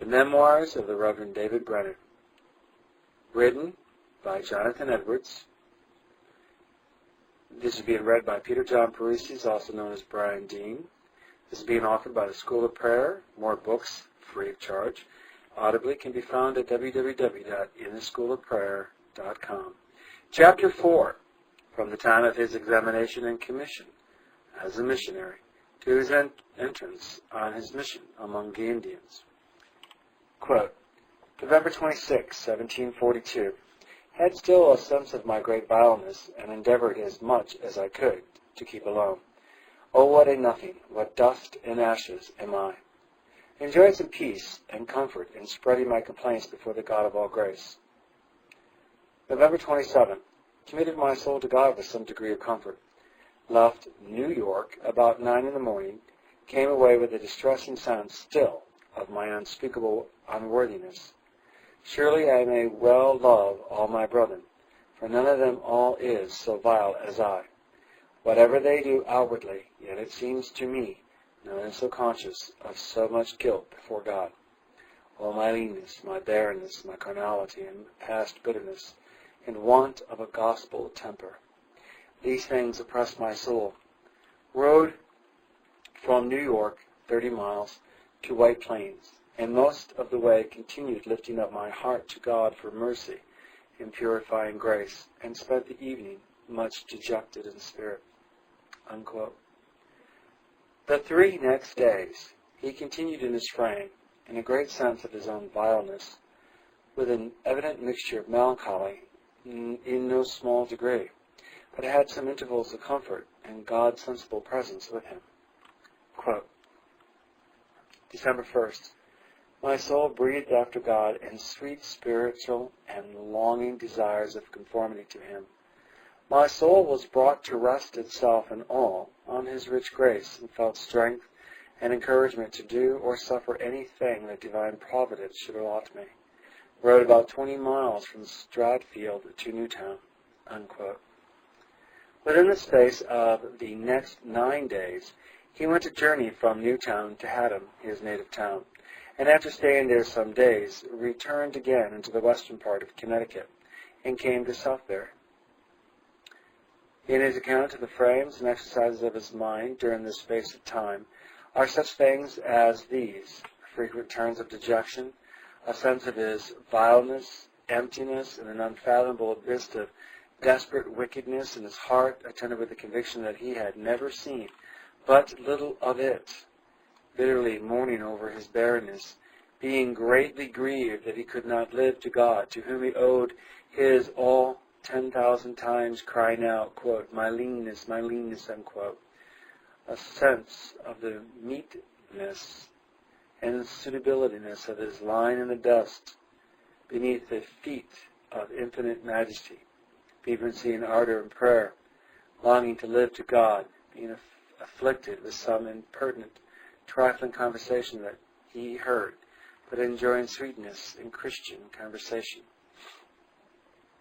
The Memoirs of the Reverend David Brainerd. Written by Jonathan Edwards. This is being read by Peter John Paresis, also known as Brian Dean. This is being offered by the School of Prayer. More books, free of charge, audibly can be found at www.intheschoolofprayer.com. Chapter 4, from the time of his examination and commission as a missionary to his entrance on his mission among the Indians. Quote, November 26, 1742. Had still a sense of my great vileness, and endeavored as much as I could to keep alone. Oh, what a nothing, what dust and ashes am I! Enjoyed some peace and comfort in spreading my complaints before the God of all grace. November 27. Committed my soul to God with some degree of comfort. Left New York about 9 in the morning. Came away with a distressing sense still of my unspeakable unworthiness. Surely I may well love all my brethren, for none of them all is so vile as I. Whatever they do outwardly, yet it seems to me none is so conscious of so much guilt before God. All my leanness, my barrenness, my carnality, and past bitterness, and want of a gospel temper. These things oppress my soul. Rode from New York 30 miles to White Plains, and most of the way continued lifting up my heart to God for mercy and purifying grace, and spent the evening much dejected in spirit. Unquote. The 3 next days he continued in his frame, in a great sense of his own vileness, with an evident mixture of melancholy in no small degree, but had some intervals of comfort and God's sensible presence with him. Quote, December 1st. My soul breathed after God in sweet spiritual and longing desires of conformity to Him. My soul was brought to rest itself in all on His rich grace, and felt strength and encouragement to do or suffer anything that divine providence should allot me. Rode about 20 miles from Stratfield to Newtown. Unquote. Within the space of the next 9 days, he went a journey from Newtown to Haddam, his native town, and after staying there some days, returned again into the western part of Connecticut, and came to Southbury. In his account of the frames and exercises of his mind during this space of time are such things as these: frequent turns of dejection, a sense of his vileness, emptiness, and an unfathomable abyss of desperate wickedness in his heart, attended with the conviction that he had never seen but little of it, bitterly mourning over his barrenness, being greatly grieved that he could not live to God, to whom he owed his all 10,000 times, crying out, quote, my leanness, unquote. A sense of the meekness and suitabilityness of his lying in the dust beneath the feet of infinite majesty, fervency and ardor in prayer, longing to live to God, being afflicted with some impertinent, trifling conversation that he heard, but enjoying sweetness in Christian conversation.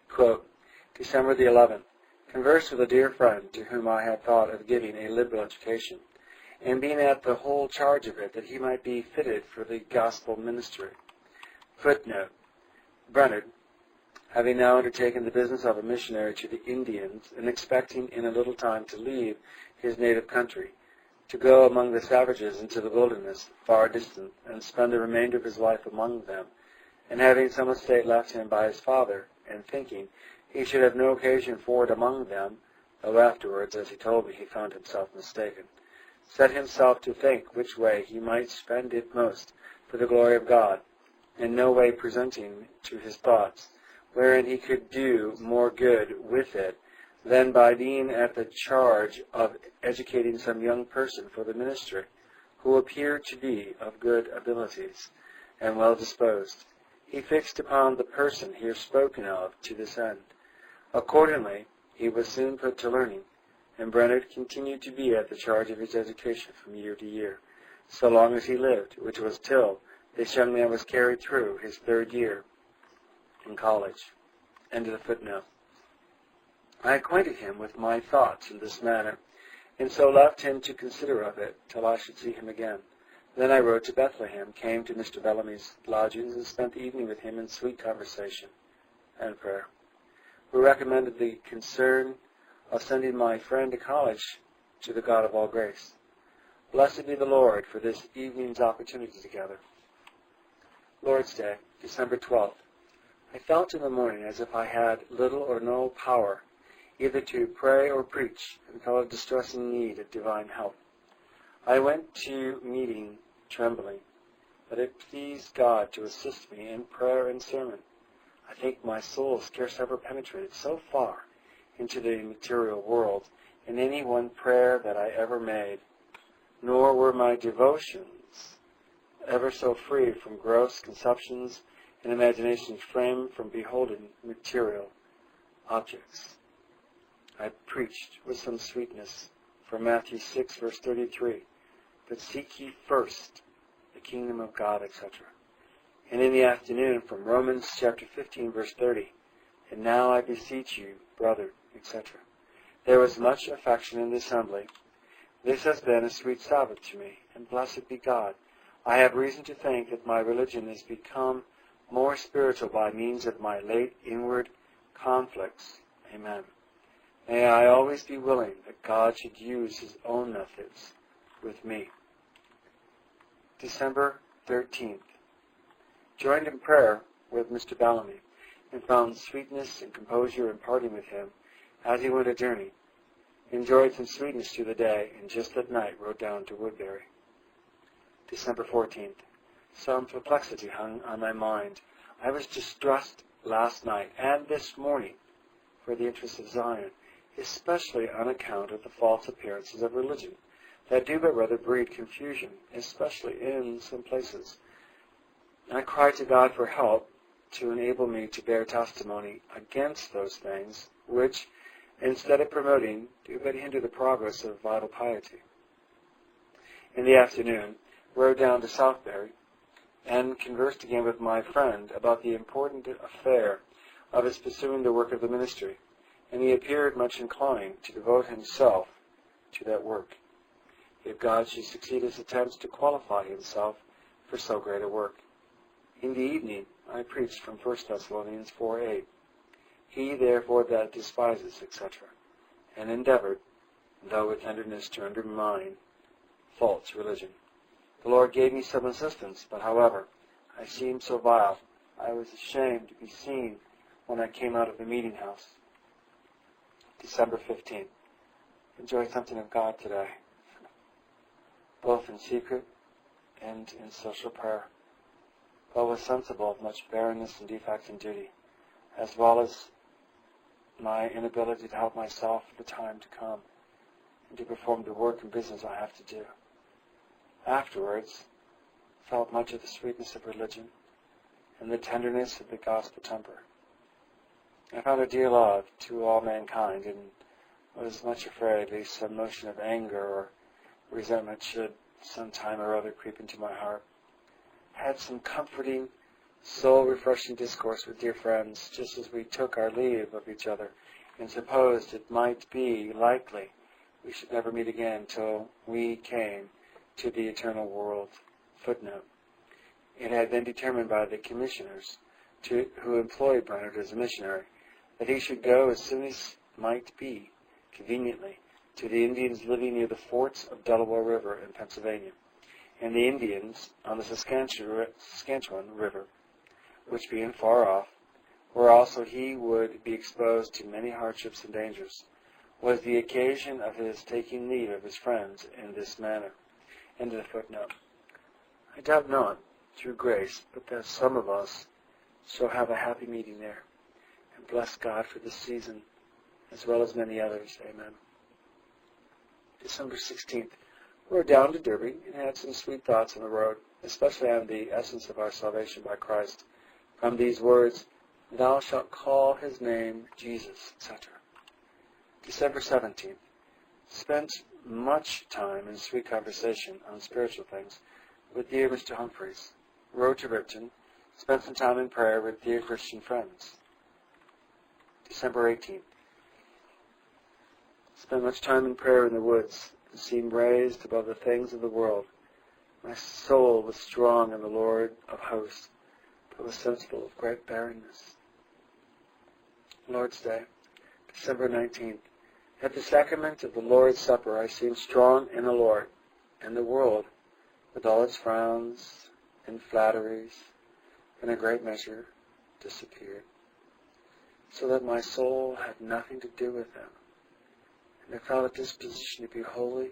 Quote, December the 11th. Conversed with a dear friend to whom I had thought of giving a liberal education, and being at the whole charge of it, that he might be fitted for the gospel ministry. Footnote. Brainerd, having now undertaken the business of a missionary to the Indians, and expecting in a little time to leave his native country, to go among the savages into the wilderness, far distant, and spend the remainder of his life among them, and having some estate left him by his father, and thinking he should have no occasion for it among them, though afterwards, as he told me, he found himself mistaken, set himself to think which way he might spend it most for the glory of God, in no way presenting to his thoughts wherein he could do more good with it than by being at the charge of educating some young person for the ministry, who appeared to be of good abilities and well disposed. He fixed upon the person here spoken of to this end. Accordingly, he was soon put to learning, and Brainerd continued to be at the charge of his education from year to year, so long as he lived, which was till this young man was carried through his 3rd year in college. End of the footnote. I acquainted him with my thoughts in this manner, and so left him to consider of it till I should see him again, Then I rode to Bethlehem, came to Mr. Bellamy's lodgings, and spent the evening with him in sweet conversation and prayer. We recommended the concern of sending my friend to college to the God of all grace. Blessed be the Lord for this evening's opportunity together. Lord's Day, December 12th. I felt in the morning as if I had little or no power either to pray or preach, and felt a distressing need of divine help. I went to meeting trembling, but it pleased God to assist me in prayer and sermon. I think my soul scarce ever penetrated so far into the material world in any one prayer that I ever made, nor were my devotions ever so free from gross conceptions and imaginations framed from beholding material objects. I preached with some sweetness from Matthew 6, verse 33, but seek ye first the kingdom of God, etc. And in the afternoon from Romans chapter 15, verse 30, and now I beseech you, brother, etc. There was much affection in the assembly. This has been a sweet Sabbath to me, and blessed be God. I have reason to think that my religion has become more spiritual by means of my late inward conflicts. Amen. May I always be willing that God should use his own methods with me. December 13th. Joined in prayer with Mr. Bellamy, and found sweetness and composure in parting with him as he went a journey. Enjoyed some sweetness through the day, and just at night rode down to Woodbury. December 14th. Some perplexity hung on my mind. I was distressed last night and this morning for the interests of Zion, especially on account of the false appearances of religion that do but rather breed confusion, especially in some places. I cried to God for help to enable me to bear testimony against those things which, instead of promoting, do but hinder the progress of vital piety. In the afternoon, rode down to Southbury and conversed again with my friend about the important affair of his pursuing the work of the ministry, and he appeared much inclined to devote himself to that work, if God should succeed his attempts to qualify himself for so great a work. In the evening, I preached from 1 Thessalonians 4:8. He, therefore, that despises, etc., and endeavored, though with tenderness, to undermine false religion. The Lord gave me some assistance, but however, I seemed so vile, I was ashamed to be seen when I came out of the meeting house. December 15th. Enjoy something of God today, both in secret and in social prayer, but was sensible of much barrenness and defects in duty, as well as my inability to help myself for the time to come and to perform the work and business I have to do. Afterwards, felt much of the sweetness of religion and the tenderness of the gospel temper. I found a dear love to all mankind, and was much afraid lest some notion of anger or resentment should some time or other creep into my heart. Had some comforting, soul-refreshing discourse with dear friends, just as we took our leave of each other, and supposed it might be likely we should never meet again till we came to the eternal world. Footnote. It had been determined by the commissioners who employed Brainerd as a missionary that he should go as soon as might be, conveniently, to the Indians living near the forts of Delaware River in Pennsylvania, and the Indians on the Saskatchewan River, which being far off, where also he would be exposed to many hardships and dangers, was the occasion of his taking leave of his friends in this manner. End of the footnote. I doubt not, through grace, but that some of us shall have a happy meeting there, and bless God for this season, as well as many others. Amen. December 16th. We were down to Derby and had some sweet thoughts on the road, especially on the essence of our salvation by Christ, from these words, "Thou shalt call his name Jesus," etc. December 17th. Spent much time in sweet conversation on spiritual things with dear Mr. Humphreys. Rode to Ripton, spent some time in prayer with dear Christian friends. December 18th. Spent much time in prayer in the woods, and seemed raised above the things of the world My soul was strong in the Lord of hosts, but was sensible of great barrenness. Lord's Day, December 19th. At the sacrament of the Lord's Supper, I seemed strong in the Lord, and the world, with all its frowns and flatteries, in a great measure disappeared, so that my soul had nothing to do with them, and I felt a disposition to be holy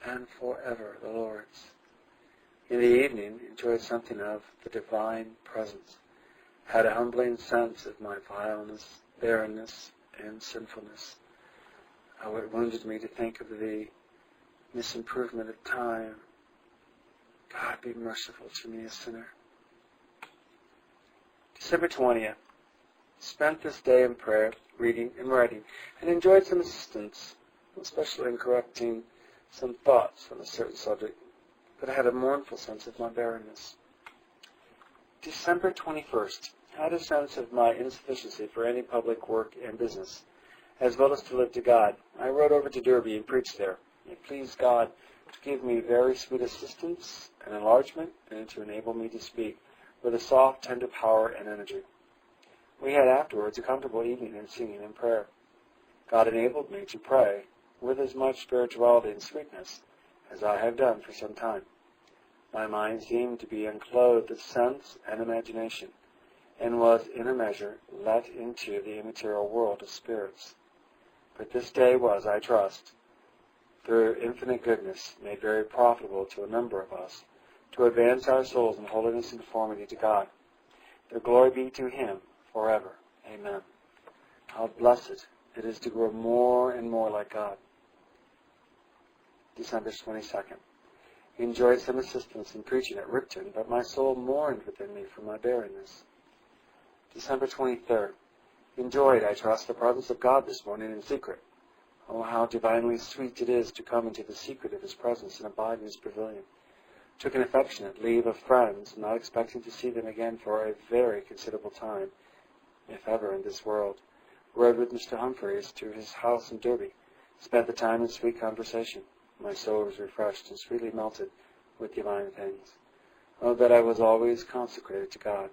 and forever the Lord's. In the evening, enjoyed something of the divine presence, had a humbling sense of my vileness, barrenness, and sinfulness. How it wounded me to think of the misimprovement of time. God be merciful to me, a sinner. December 20th. Spent this day in prayer, reading, and writing, and enjoyed some assistance, especially in correcting some thoughts on a certain subject, but I had a mournful sense of my barrenness. December 21st. Had a sense of my insufficiency for any public work and business, as well as to live to God. I rode over to Derby and preached there. It pleased God to give me very sweet assistance and enlargement, and to enable me to speak with a soft, tender power and energy. We had afterwards a comfortable evening in singing and prayer. God enabled me to pray with as much spirituality and sweetness as I have done for some time. My mind seemed to be unclothed of sense and imagination, and was in a measure let into the immaterial world of spirits. But this day was, I trust, through infinite goodness, made very profitable to a number of us, to advance our souls in holiness and conformity to God. The glory be to Him forever. Amen. How blessed it is to grow more and more like God. December 22nd. Enjoyed some assistance in preaching at Ripton, but my soul mourned within me for my barrenness. December 23rd. Enjoyed, I trust, the presence of God this morning in secret. Oh, how divinely sweet it is to come into the secret of His presence and abide in His pavilion. Took an affectionate leave of friends, not expecting to see them again for a very considerable time, if ever in this world. Rode with Mr. Humphreys to his house in Derby. Spent the time in sweet conversation. My soul was refreshed and sweetly melted with divine things. Oh, that I was always consecrated to God.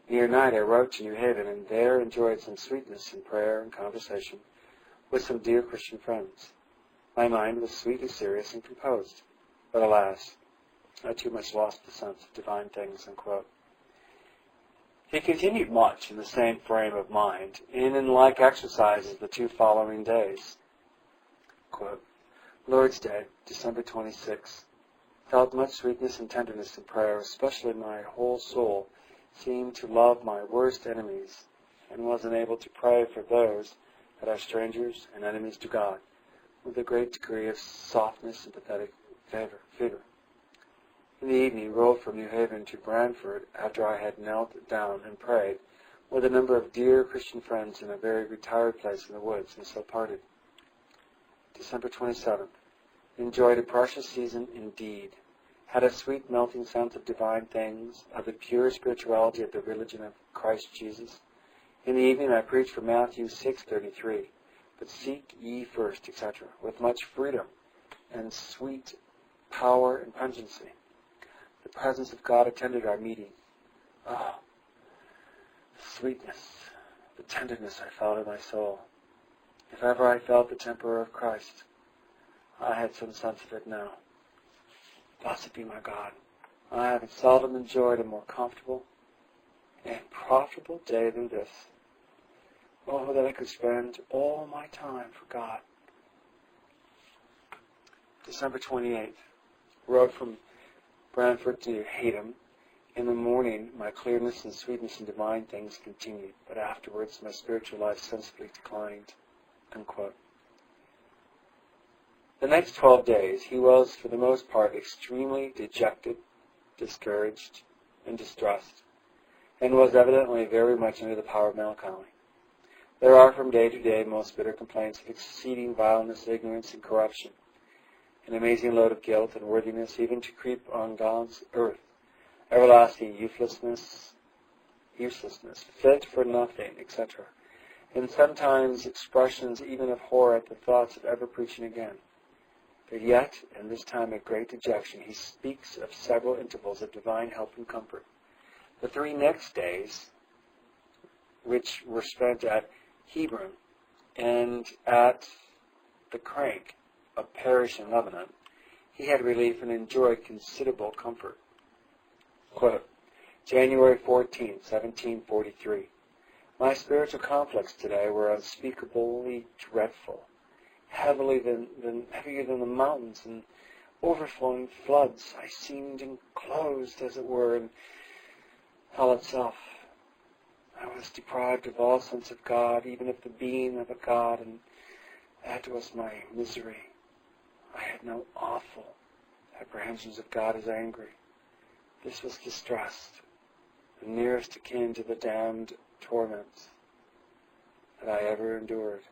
Near night I wrote to New Haven, and there enjoyed some sweetness in prayer and conversation with some dear Christian friends. My mind was sweetly serious and composed, but alas, I too much lost the sense of divine things. Unquote. He continued much in the same frame of mind, in like exercises the 2 following days. Quote, Lord's Day, December 26th. Felt much sweetness and tenderness in prayer, especially my whole soul seemed to love my worst enemies, and was enabled to pray for those that are strangers and enemies to God, with a great degree of softness and pathetic fervor. In the evening, rode from New Haven to Brainerd after I had knelt down and prayed with a number of dear Christian friends in a very retired place in the woods, and so parted. December 27th. Enjoyed a precious season indeed. Had a sweet melting sense of divine things, of the pure spirituality of the religion of Christ Jesus. In the evening I preached from Matthew 6:33, but seek ye first, etc., with much freedom and sweet power and pungency. The presence of God attended our meeting. Oh, the sweetness, the tenderness I felt in my soul. If ever I felt the temper of Christ, I had some sense of it now. Blessed be my God. I have seldom enjoyed a more comfortable and profitable day than this. Oh, that I could spend all my time for God. December 28th. Rode from Brainerd to Haddam. In the morning, my clearness and sweetness in divine things continued, but afterwards my spiritual life sensibly declined. Unquote. The next 12 days he was, for the most part, extremely dejected, discouraged, and distressed, and was evidently very much under the power of melancholy. There are from day to day most bitter complaints of exceeding vileness, ignorance, and corruption, an amazing load of guilt and worthiness even to creep on God's earth, everlasting uselessness, fit for nothing, etc., and sometimes expressions even of horror at the thoughts of ever preaching again. But yet, in this time of great dejection, he speaks of several intervals of divine help and comfort. The 3 next days, which were spent at Hebron and at the Crank, a parish in Lebanon, he had relief and enjoyed considerable comfort. Quote, January 14, 1743. My spiritual conflicts today were unspeakably dreadful, heavier than the mountains and overflowing floods. I seemed enclosed, as it were, in hell itself. I was deprived of all sense of God, even of the being of a God, and that was my misery. I had no awful apprehensions of God as angry. This was distrust, the nearest akin to the damned torments that I ever endured.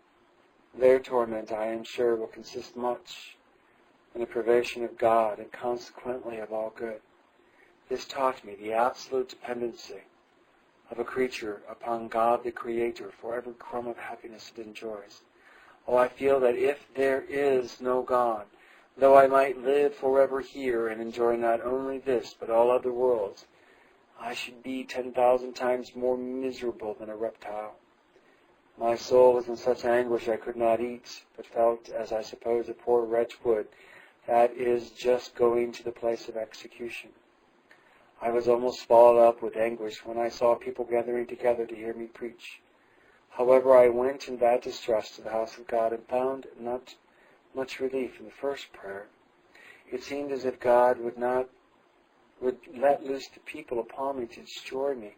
Their torment, I am sure, will consist much in the privation of God and consequently of all good. This taught me the absolute dependency of a creature upon God the Creator for every crumb of happiness it enjoys. Oh, I feel that if there is no God, though I might live forever here and enjoy not only this but all other worlds, I should be 10,000 times more miserable than a reptile. My soul was in such anguish I could not eat, but felt, as I suppose a poor wretch would, that is just going to the place of execution. I was almost swallowed up with anguish when I saw people gathering together to hear me preach. However, I went in that distress to the house of God and found not much relief in the first prayer. It seemed as if God would let loose the people upon me to destroy me,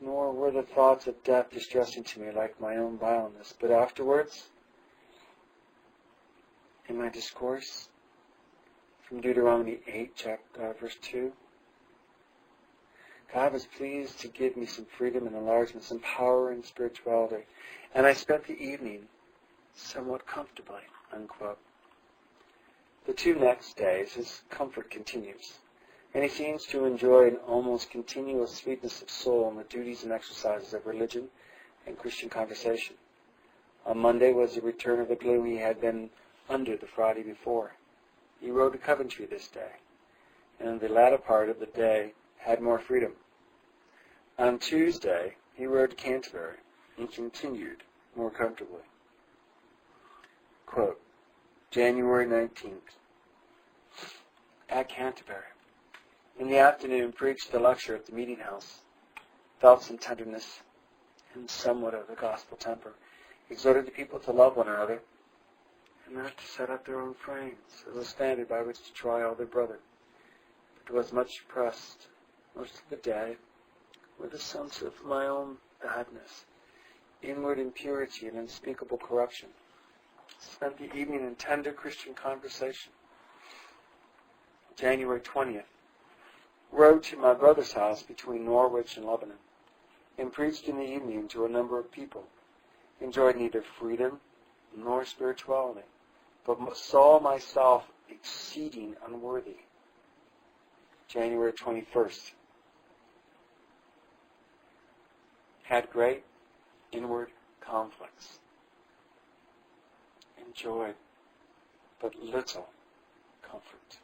nor were the thoughts of death distressing to me like my own vileness. But afterwards, in my discourse from Deuteronomy 8, verse 2, God was pleased to give me some freedom and enlargement, some power and spirituality, and I spent the evening somewhat comfortably, unquote. The 2 next days, his comfort continues, and he seems to enjoy an almost continuous sweetness of soul in the duties and exercises of religion and Christian conversation. On Monday was the return of the gloom he had been under the Friday before. He rode to Coventry this day, and in the latter part of the day had more freedom. On Tuesday, he rode to Canterbury and continued more comfortably. Quote, January 19th. At Canterbury. In the afternoon, preached a lecture at the meeting house. Felt some tenderness and somewhat of the gospel temper. Exhorted the people to love one another and not to set up their own frames as a standard by which to try all their brother. But was much pressed most of the day with a sense of my own badness, inward impurity and unspeakable corruption. Spent the evening in tender Christian conversation. January 20th. Rode to my brother's house between Norwich and Lebanon, and preached in the evening to a number of people. Enjoyed neither freedom nor spirituality, but saw myself exceeding unworthy. January 21st. Had great inward conflicts. Enjoyed but little comfort.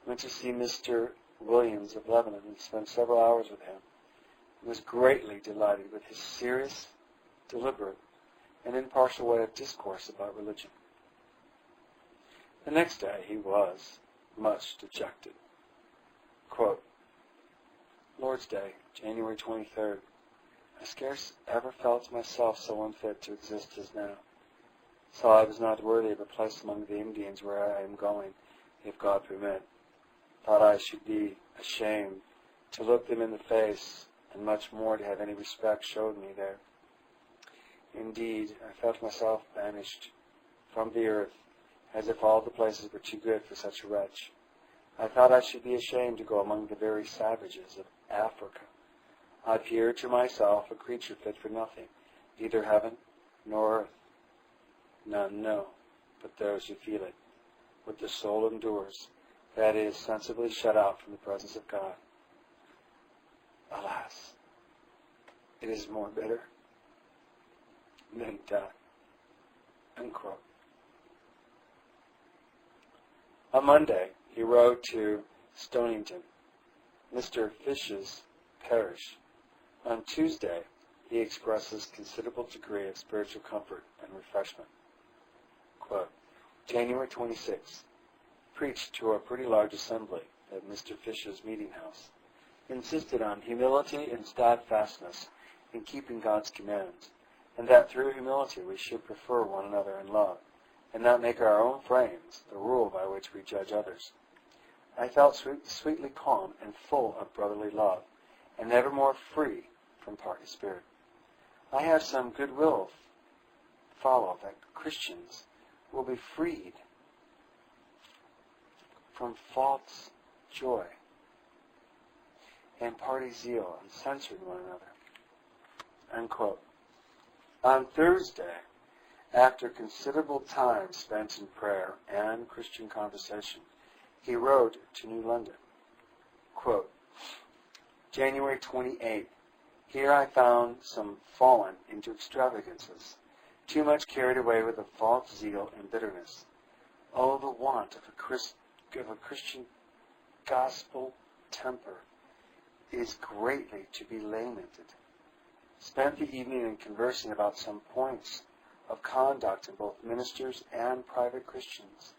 Went to see Mr. Williams of Lebanon and spent several hours with him. He was greatly delighted with his serious, deliberate, and impartial way of discourse about religion. The next day he was much dejected. Quote, Lord's Day, January 23rd. I scarce ever felt myself so unfit to exist as now. Saw I was not worthy of a place among the Indians where I am going, if God permit. Thought I should be ashamed to look them in the face, and much more to have any respect showed me there. Indeed, I felt myself banished from the earth, as if all the places were too good for such a wretch. I thought I should be ashamed to go among the very savages of Africa. I appeared to myself a creature fit for nothing, neither heaven nor earth. None know, but those who feel it, what the soul endures, that is, sensibly shut out from the presence of God. Alas, it is more bitter than death. Unquote. On Monday, he rode to Stonington, Mr. Fish's parish. On Tuesday, he expresses considerable degree of spiritual comfort and refreshment. Quote, January 26th, preached to a pretty large assembly at Mr. Fish's meeting house. Insisted on humility and steadfastness in keeping God's commands, and that through humility we should prefer one another in love, and not make our own frames the rule by which we judge others. I felt sweetly calm and full of brotherly love, and never more free from party spirit. I have some goodwill follow that Christians will be freed from false joy and party zeal and censoring one another. Unquote. On Thursday, after considerable time spent in prayer and Christian conversation, he rode to New London. Quote, January 28th, here I found some fallen into extravagances, too much carried away with a false zeal and bitterness. Oh, the want of a Christian gospel temper is greatly to be lamented. Spent the evening in conversing about some points of conduct in both ministers and private Christians,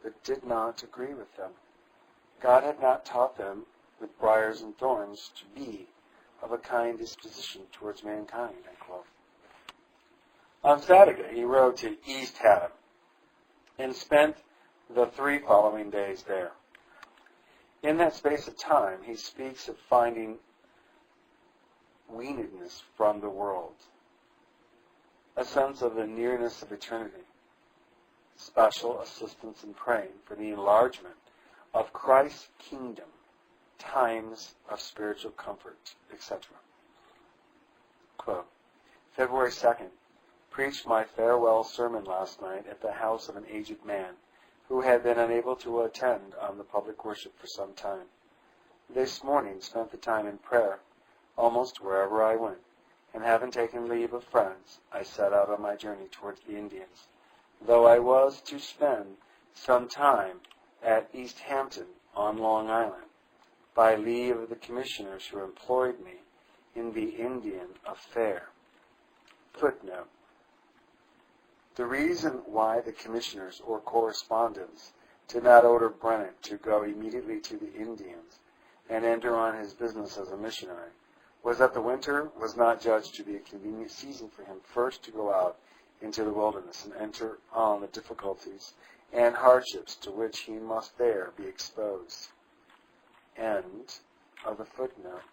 but did not agree with them. God had not taught them with briars and thorns to be of a kind disposition towards mankind. Unquote. On Saturday, he rode to East Haddam and spent the 3 following days there. In that space of time, he speaks of finding weanedness from the world, a sense of the nearness of eternity, special assistance in praying for the enlargement of Christ's kingdom, times of spiritual comfort, etc. Quote, February 2nd, preached my farewell sermon last night at the house of an aged man who had been unable to attend on the public worship for some time. This morning spent the time in prayer almost wherever I went, and having taken leave of friends, I set out on my journey towards the Indians, though I was to spend some time at East Hampton on Long Island, by leave of the commissioners who employed me in the Indian affair. Footnote. The reason why the commissioners or correspondents did not order Brainerd to go immediately to the Indians and enter on his business as a missionary was that the winter was not judged to be a convenient season for him first to go out into the wilderness and enter on the difficulties and hardships to which he must there be exposed. End of the footnote.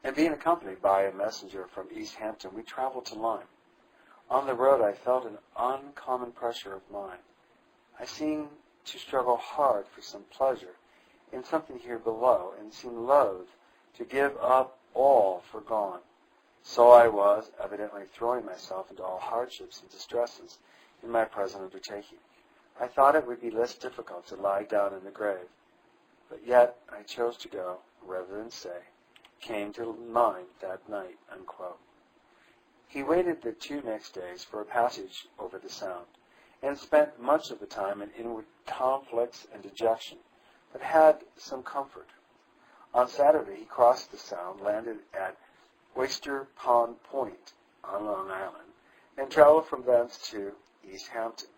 And being accompanied by a messenger from East Hampton, we traveled to Lyme. On the road, I felt an uncommon pressure of mind. I seemed to struggle hard for some pleasure in something here below, and seemed loath to give up all for gone. So I was evidently throwing myself into all hardships and distresses in my present undertaking. I thought it would be less difficult to lie down in the grave, but yet I chose to go, rather than stay. Came to mind that night. Unquote. He waited the 2 next days for a passage over the Sound, and spent much of the time in inward conflicts and dejection, but had some comfort. On Saturday he crossed the Sound, landed at Oyster Pond Point on Long Island, and traveled from thence to East Hampton.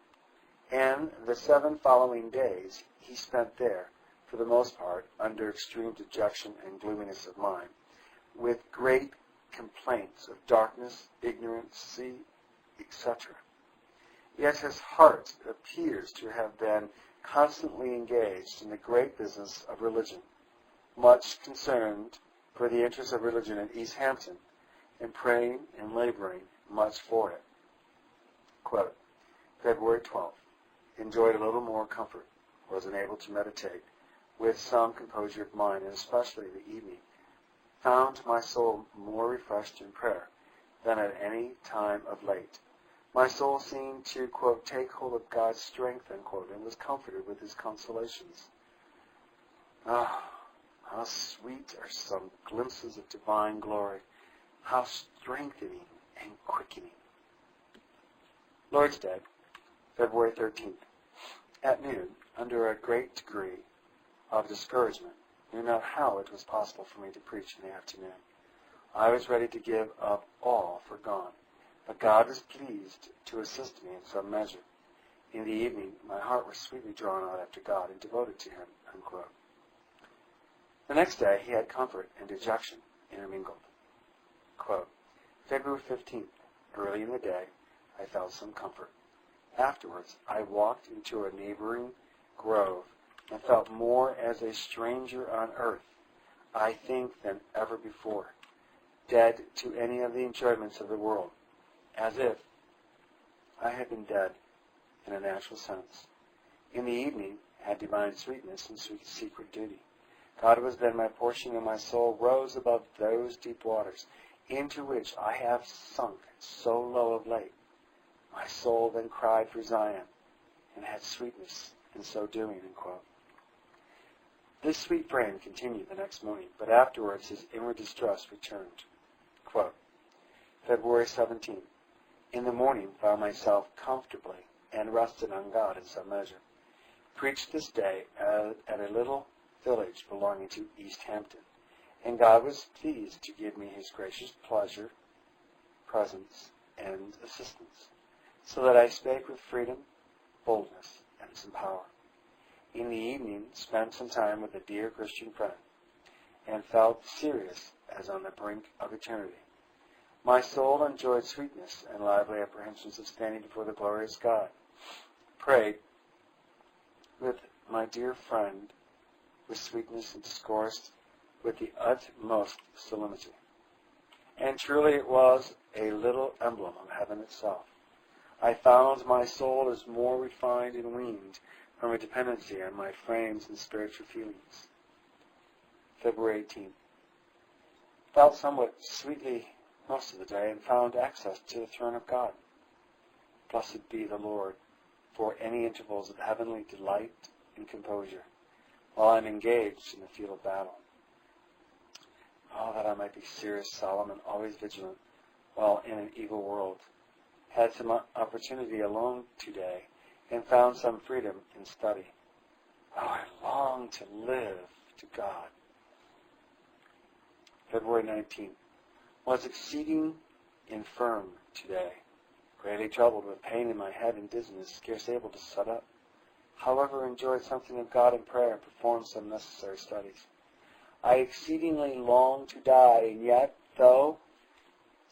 And the 7 following days he spent there, for the most part, under extreme dejection and gloominess of mind, with great complaints of darkness, ignorance, etc. Yet his heart appears to have been constantly engaged in the great business of religion, much concerned for the interests of religion at East Hampton, and praying and laboring much for it. Quote, February 12th. Enjoyed a little more comfort, was enabled to meditate with some composure of mind, and especially the evening. Found my soul more refreshed in prayer than at any time of late. My soul seemed to, quote, take hold of God's strength, unquote, and was comforted with his consolations. Ah, how sweet are some glimpses of divine glory, how strengthening and quickening. Lord's Day, February 13th. At noon, under a great degree of discouragement, knew not how it was possible for me to preach in the afternoon. I was ready to give up all for gone, but God was pleased to assist me in some measure. In the evening, my heart was sweetly drawn out after God and devoted to him." Unquote. The next day, he had comfort and dejection intermingled. Quote, "February 15th, early in the day, I felt some comfort. Afterwards, I walked into a neighboring grove and felt more as a stranger on earth, I think, than ever before, dead to any of the enjoyments of the world, as if I had been dead in a natural sense. In the evening, had divine sweetness and sweet secret duty. God was then my portion, and my soul rose above those deep waters, into which I have sunk so low of late. My soul then cried for Zion, and had sweetness in so doing." Unquote. This sweet frame continued the next morning, but afterwards his inward distress returned. Quote, "February 17th. In the morning found myself comfortably and rested on God in some measure. Preached this day at a little village belonging to East Hampton, and God was pleased to give me his gracious pleasure, presence, and assistance, so that I spake with freedom, boldness, and some power. In the evening, spent some time with a dear Christian friend, and felt serious as on the brink of eternity. My soul enjoyed sweetness and lively apprehensions of standing before the glorious God. Prayed with my dear friend with sweetness and discoursed with the utmost solemnity. And truly it was a little emblem of heaven itself. I found my soul is more refined and weaned from a dependency on my frames and spiritual feelings." February 18th. Felt somewhat sweetly most of the day and found access to the throne of God. Blessed be the Lord for any intervals of heavenly delight and composure while I am engaged in the field of battle. Oh, that I might be serious, solemn, and always vigilant while in an evil world. Had some opportunity alone today and found some freedom in study. Oh, I long to live to God. February 19th. Was exceeding infirm today, greatly troubled with pain in my head and dizziness, scarce able to sit up. However, enjoyed something of God in prayer and performed some necessary studies. I exceedingly long to die, and yet, though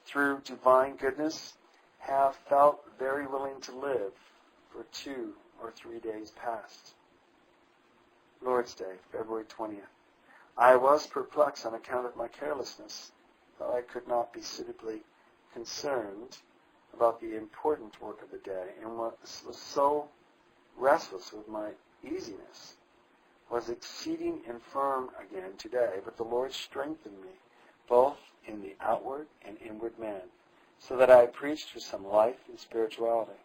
through divine goodness, have felt very willing to live for 2 or 3 days past. Lord's Day, February 20th. I was perplexed on account of my carelessness, though I could not be suitably concerned about the important work of the day, and was so restless with my easiness. Was exceeding infirm again today, but the Lord strengthened me, both in the outward and inward man, so that I preached with some life and spirituality,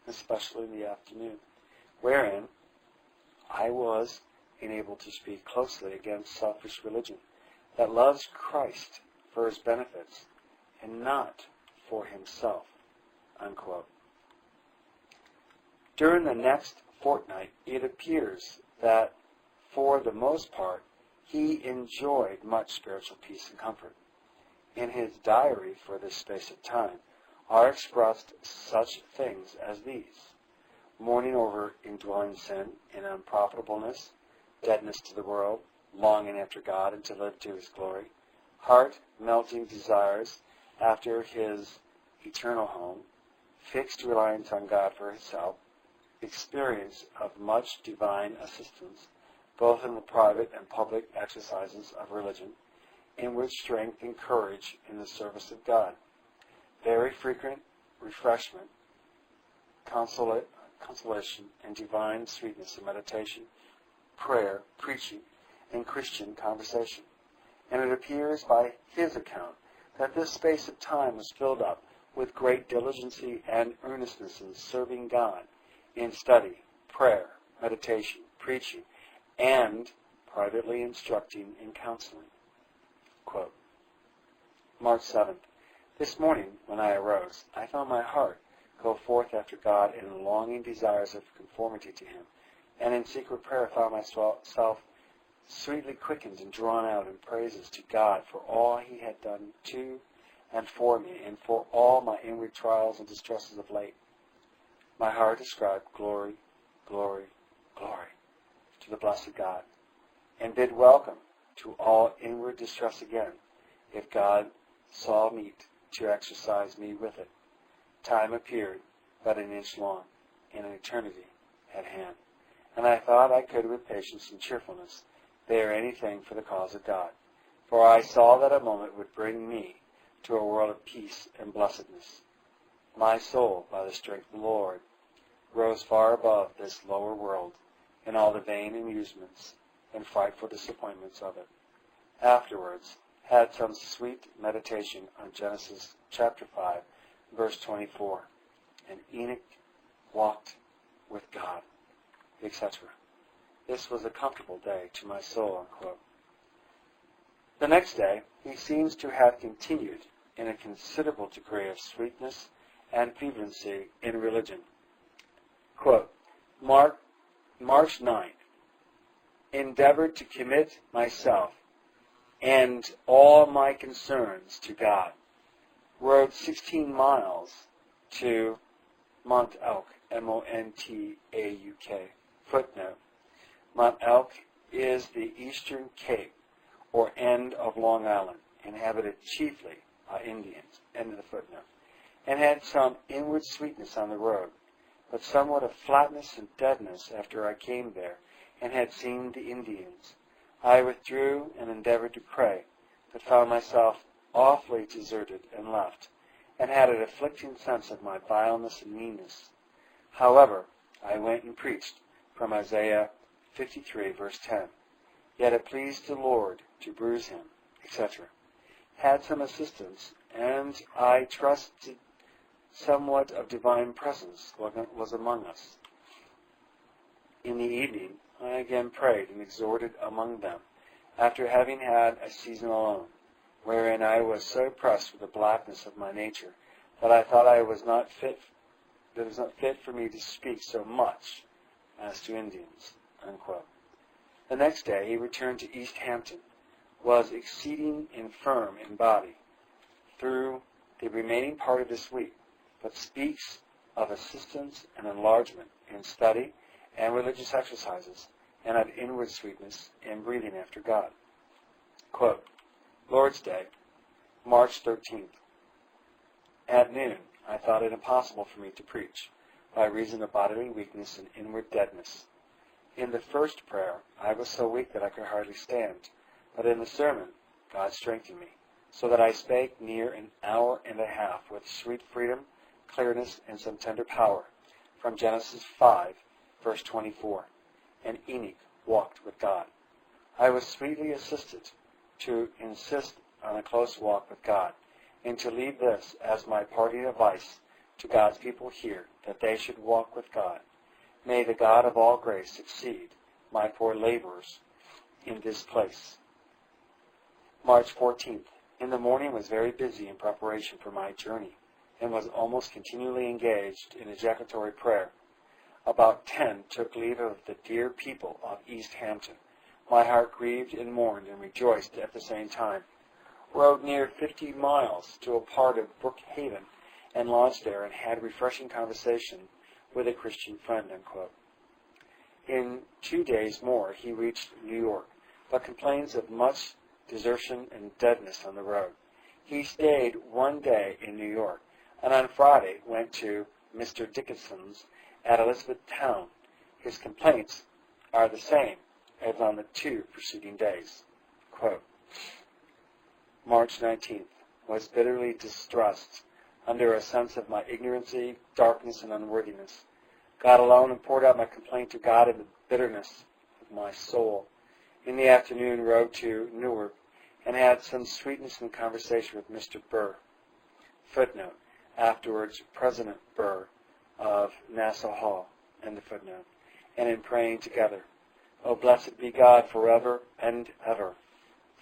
especially in the afternoon, wherein I was enabled to speak closely against selfish religion, that loves Christ for his benefits, and not for himself." Unquote. During the next fortnight, it appears that, for the most part, he enjoyed much spiritual peace and comfort. In his diary for this space of time are expressed such things as these: mourning over indwelling sin and unprofitableness, deadness to the world, longing after God and to live to his glory, heart-melting desires after his eternal home, fixed reliance on God for his help, experience of much divine assistance, both in the private and public exercises of religion, inward strength and courage in the service of God, very frequent refreshment, consolation, and divine sweetness in meditation, prayer, preaching, and Christian conversation. And it appears by his account that this space of time was filled up with great diligency and earnestness in serving God in study, prayer, meditation, preaching, and privately instructing and counseling. Quote, March 7th. This morning, when I arose, I found my heart go forth after God in longing desires of conformity to him, and in secret prayer found myself sweetly quickened and drawn out in praises to God for all he had done to and for me, and for all my inward trials and distresses of late. My heart ascribed glory, glory, glory to the blessed God, and bid welcome to all inward distress again, if God saw meet to exercise me with it. Time appeared but an inch long, and an eternity at hand, and I thought I could with patience and cheerfulness bear anything for the cause of God, for I saw that a moment would bring me to a world of peace and blessedness. My soul, by the strength of the Lord, rose far above this lower world and all the vain amusements and frightful disappointments of it. Afterwards, had some sweet meditation on Genesis chapter 5, verse 24. And Enoch walked with God, etc. This was a comfortable day to my soul, unquote. The next day, he seems to have continued in a considerable degree of sweetness and fervency in religion. Quote, March 9th, endeavored to commit myself and all my concerns to God. Rode 16 miles to Mont Elk, Montauk. Footnote, Mont Elk is the eastern cape or end of Long Island, inhabited chiefly by Indians, end of the footnote, and had some inward sweetness on the road, but somewhat of flatness and deadness after I came there and had seen the Indians. I withdrew and endeavored to pray, but found myself awfully deserted and left, and had an afflicting sense of my vileness and meanness. However, I went and preached from Isaiah 53, verse 10. Yet it pleased the Lord to bruise him, etc. Had some assistance, and I trusted somewhat of divine presence was among us. In the evening, I again prayed and exhorted among them, after having had a season alone, wherein I was so pressed with the blackness of my nature that I thought it was not fit for me to speak so much as to Indians, unquote. The next day he returned to East Hampton, was exceeding infirm in body through the remaining part of this week, but speaks of assistance and enlargement in study and religious exercises, and of inward sweetness in breathing after God. Quote, Lord's Day, March 13th. At noon, I thought it impossible for me to preach, by reason of bodily weakness and inward deadness. In the first prayer, I was so weak that I could hardly stand, but in the sermon, God strengthened me, so that I spake near an hour and a half with sweet freedom, clearness, and some tender power, from Genesis 5, verse 24. And Enoch walked with God. I was sweetly assisted to insist on a close walk with God, and to leave this as my parting advice to God's people here, that they should walk with God. May the God of all grace succeed my poor laborers in this place. March 14th. In the morning was very busy in preparation for my journey, and was almost continually engaged in ejaculatory prayer. About 10 took leave of the dear people of East Hampton. My heart grieved and mourned and rejoiced at the same time. Rode near 50 miles to a part of Brookhaven, and lodged there, and had refreshing conversation with a Christian friend, unquote. In 2 days more he reached New York, but complains of much desertion and deadness on the road. He stayed 1 day in New York, and on Friday went to Mr. Dickinson's at Elizabethtown. His complaints are the same as on the 2 preceding days. Quote, March 19th. Was bitterly distressed under a sense of my ignorancy, darkness, and unworthiness. God alone, and poured out my complaint to God in the bitterness of my soul. In the afternoon rode to Newark, and had some sweetness in conversation with Mr. Burr. Footnote, afterwards President Burr of Nassau Hall, end of footnote, and in praying together. O blessed be God forever and ever,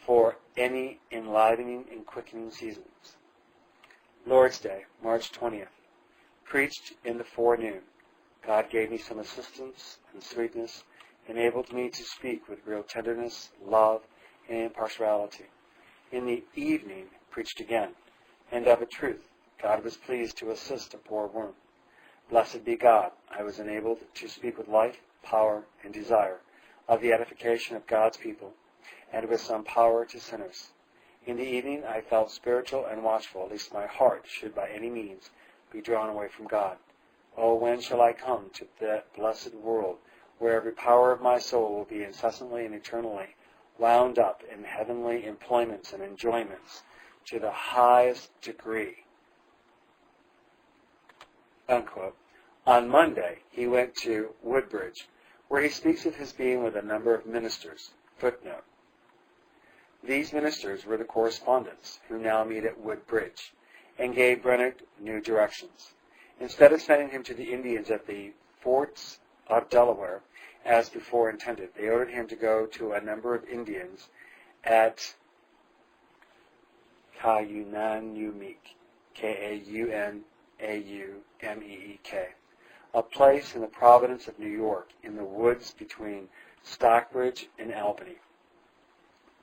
for any enlivening and quickening seasons. Lord's Day, March 20th. Preached in the forenoon. God gave me some assistance and sweetness, enabled me to speak with real tenderness, love, and impartiality. In the evening, preached again, and of a truth, God was pleased to assist a poor worm. Blessed be God, I was enabled to speak with life, power, and desire of the edification of God's people, and with some power to sinners. In the evening I felt spiritual and watchful, lest my heart should by any means be drawn away from God. Oh, when shall I come to that blessed world, where every power of my soul will be incessantly and eternally wound up in heavenly employments and enjoyments to the highest degree. Unquote. On Monday, he went to Woodbridge, where he speaks of his being with a number of ministers. Footnote. These ministers were the correspondents who now meet at Woodbridge, and gave Brainerd new directions. Instead of sending him to the Indians at the forts of Delaware, as before intended, they ordered him to go to a number of Indians at Kaunaumeek, Kaunaumeek, a place in the province of New York, in the woods between Stockbridge and Albany.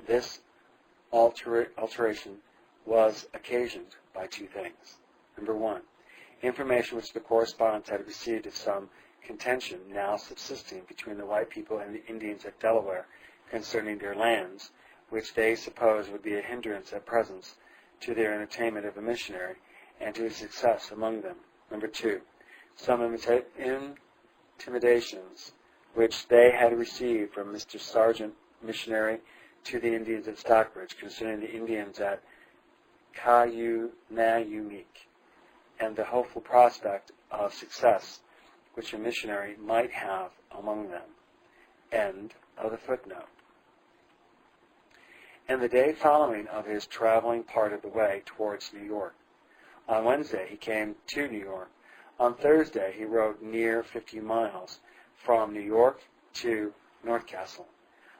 This alteration was occasioned by two things. Number one, information which the correspondents had received of some contention now subsisting between the white people and the Indians at Delaware concerning their lands, which they supposed would be a hindrance at present to their entertainment of a missionary and to his success among them. Number two, some intimidations which they had received from Mr. Sargent, missionary to the Indians at Stockbridge concerning the Indians at Kaunaumeek, and the hopeful prospect of success which a missionary might have among them. End of the footnote. And the day following of his traveling part of the way towards New York. On Wednesday he came to New York. On Thursday he rode near 50 miles from New York to North Castle.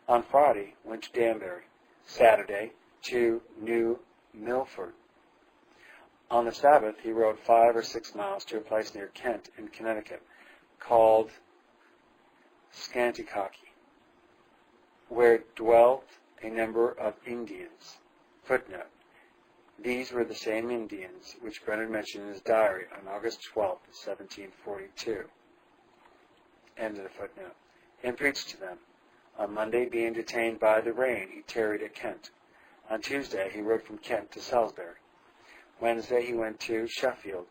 On Friday went to Danbury. Saturday to New Milford. On the Sabbath he rode 5 or 6 miles to a place near Kent in Connecticut called Scanticockie, where dwelt a number of Indians. Footnote. These were the same Indians which Brainerd mentioned in his diary on August 12, 1742. End of the footnote. And preached to them. On Monday, being detained by the rain, he tarried at Kent. On Tuesday, he rode from Kent to Salisbury. Wednesday, he went to Sheffield.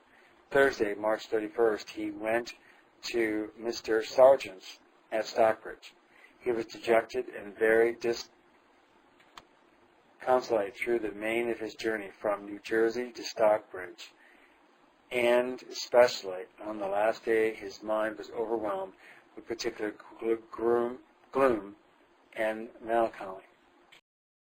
Thursday, March 31st, he went to Mr. Sargent's at Stockbridge. He was dejected and very disconsolate through the main of his journey from New Jersey to Stockbridge, and especially on the last day his mind was overwhelmed with particular gloom and melancholy.